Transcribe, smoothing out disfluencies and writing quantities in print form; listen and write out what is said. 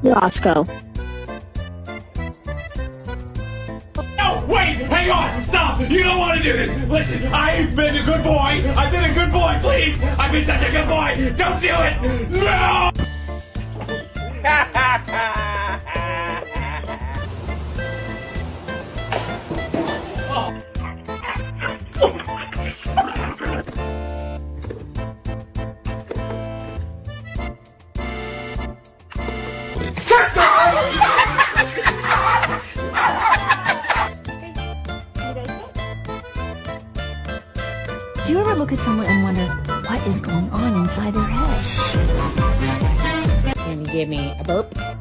Roscoe. No, wait, hang on, stop! You don't want to do this! Listen, I've been a good boy! I've been a good boy, please! I've been such a good boy! Don't do it! No! Do you ever look at someone and wonder what is going on inside their head? Can you give me a burp?